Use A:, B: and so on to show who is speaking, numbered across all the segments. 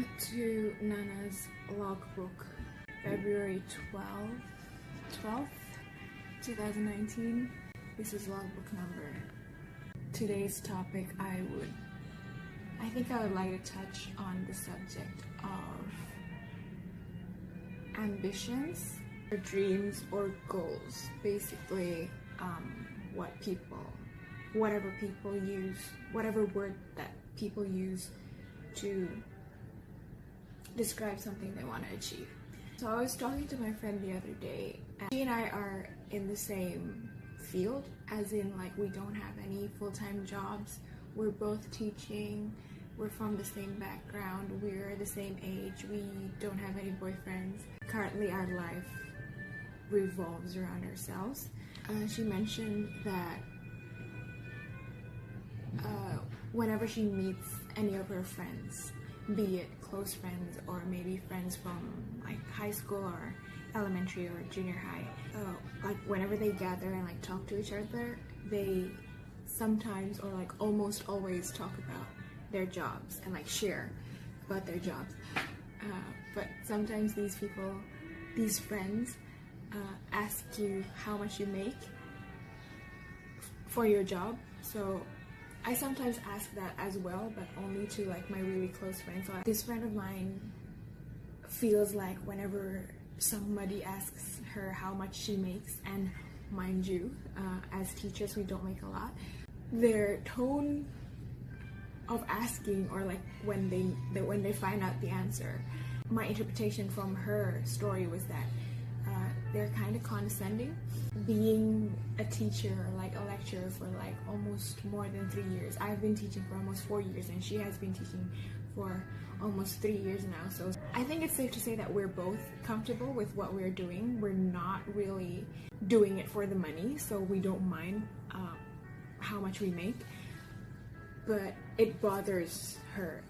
A: Welcome to Nana's logbook, February 12th, 2019. This is logbook number. Today's topic, I think I would like to touch on the subject of ambitions, or dreams, or goals. Basically, whatever word that people use to describe something they want to achieve. So I was talking to my friend the other day, and she and I are in the same field, as in like we don't have any full-time jobs. We're both teaching, we're from the same background, we're the same age, we don't have any boyfriends. Currently our life revolves around ourselves. She mentioned that whenever she meets any of her friends, be it close friends or maybe friends from like high school or elementary or junior high, like whenever they gather and like talk to each other, they sometimes or like almost always talk about their jobs and like share about their jobs. But sometimes these friends ask you how much you make for your job. So I sometimes ask that as well, but only to like my really close friends. So this friend of mine feels like whenever somebody asks her how much she makes, and mind you, as teachers we don't make a lot, their tone of asking, or like when they find out the answer, my interpretation from her story was that they're kind of condescending. Being a teacher or like a lecturer for like almost more than 3 years. I've been teaching for almost 4 years, and she has been teaching for almost 3 years now. So I think it's safe to say that we're both comfortable with what we're doing. We're not really doing it for the money, so we don't mind how much we make. But it bothers her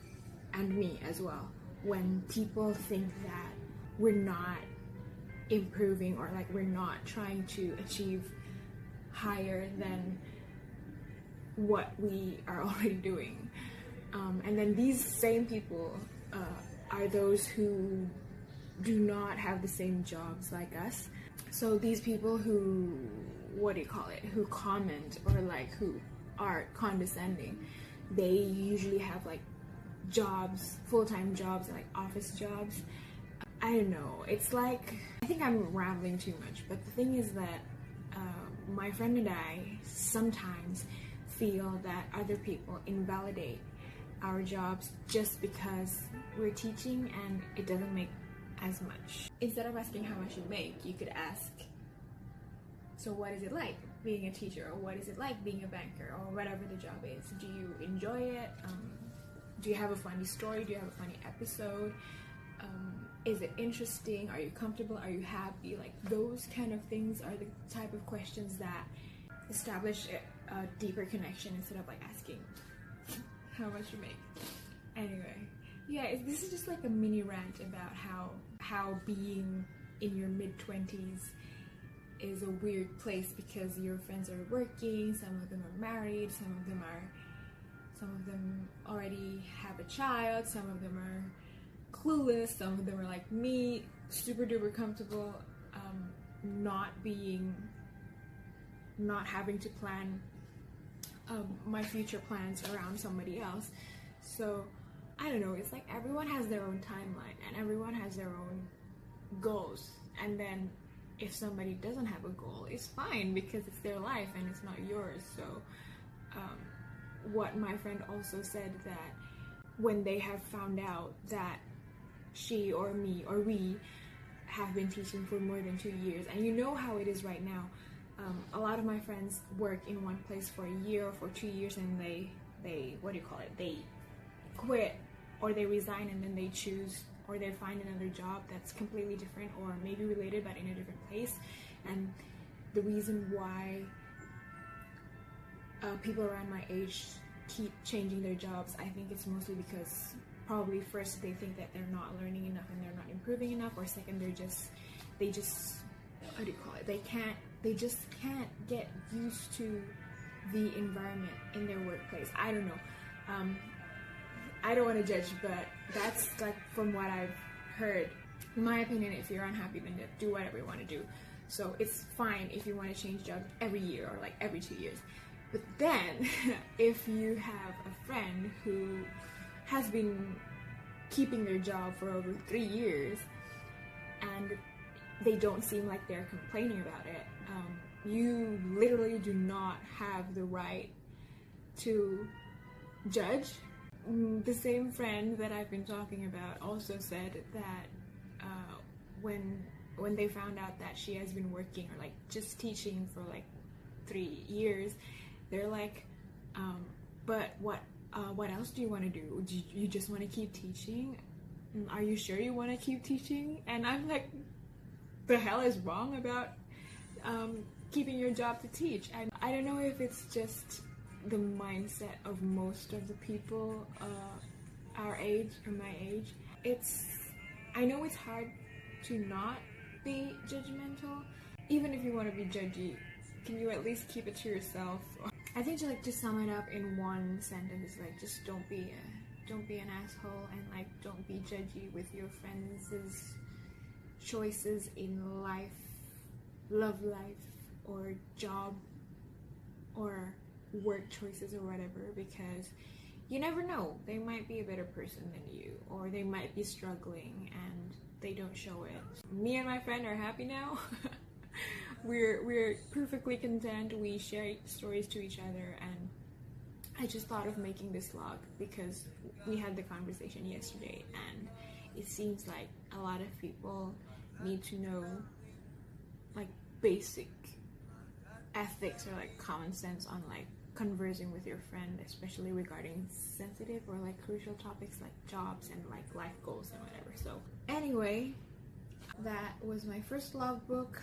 A: and me as well when people think that we're not improving, or like we're not trying to achieve higher than what we are already doing. And then these same people are those who do not have the same jobs like us. So these people who, who comment or like who are condescending, they usually have like jobs, full-time jobs, like office jobs. I don't know, it's like, I think I'm rambling too much, but the thing is that my friend and I sometimes feel that other people invalidate our jobs just because we're teaching and it doesn't make as much. Instead of asking how much you make, you could ask, so what is it like being a teacher, or what is it like being a banker, or whatever the job is? Do you enjoy it? Do you have a funny story? Do you have a funny episode? Is it interesting? Are you comfortable? Are you happy? Like those kind of things are the type of questions that establish a deeper connection, instead of like asking how much you make. Anyway, yeah, this is just like a mini rant about how being in your mid-20s is a weird place, because your friends are working, some of them are married, some of them already have a child, some of them are clueless, some of them are like me, super duper comfortable, not having to plan my future plans around somebody else. So I don't know, it's like everyone has their own timeline and everyone has their own goals, and then if somebody doesn't have a goal, it's fine, because it's their life and it's not yours. So what my friend also said, that when they have found out that she or me or we have been teaching for more than 2 years, and you know how it is right now, a lot of my friends work in one place for a year or for 2 years, and they they quit, or they resign, and then they choose, or they find another job that's completely different or maybe related but in a different place. And the reason why people around my age keep changing their jobs, I think it's mostly because probably first they think that they're not learning enough and they're not improving enough, or second they just they just can't get used to the environment in their workplace. I don't know. I don't want to judge, but That's like from what I've heard. In my opinion, if you're unhappy, then do whatever you want to do. So it's fine if you want to change jobs every year or like every 2 years. But then if you have a friend who has been keeping their job for over 3 years and they don't seem like they're complaining about it, you literally do not have the right to judge. The same friend that I've been talking about also said that when they found out that she has been working or like just teaching for like 3 years, they're like, but what else do you want to do? Do you just want to keep teaching? Are you sure you want to keep teaching? And I'm like, the hell is wrong about keeping your job to teach? And I don't know if it's just the mindset of most of the people our age or my age. I know it's hard to not be judgmental. Even if you want to be judgy, can you at least keep it to yourself? I think to sum it up in one sentence, like, just don't be an asshole, and like don't be judgy with your friends' choices in life, love life, or job, or work choices or whatever, because you never know, they might be a better person than you, or they might be struggling and they don't show it. Me and my friend are happy now. we're perfectly content. We share stories to each other, and I just thought of making this vlog because we had the conversation yesterday, and it seems like a lot of people need to know like basic ethics or like common sense on like conversing with your friend, especially regarding sensitive or like crucial topics like jobs and like life goals and whatever. So anyway, that was my first logbook.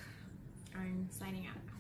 A: I'm signing out now.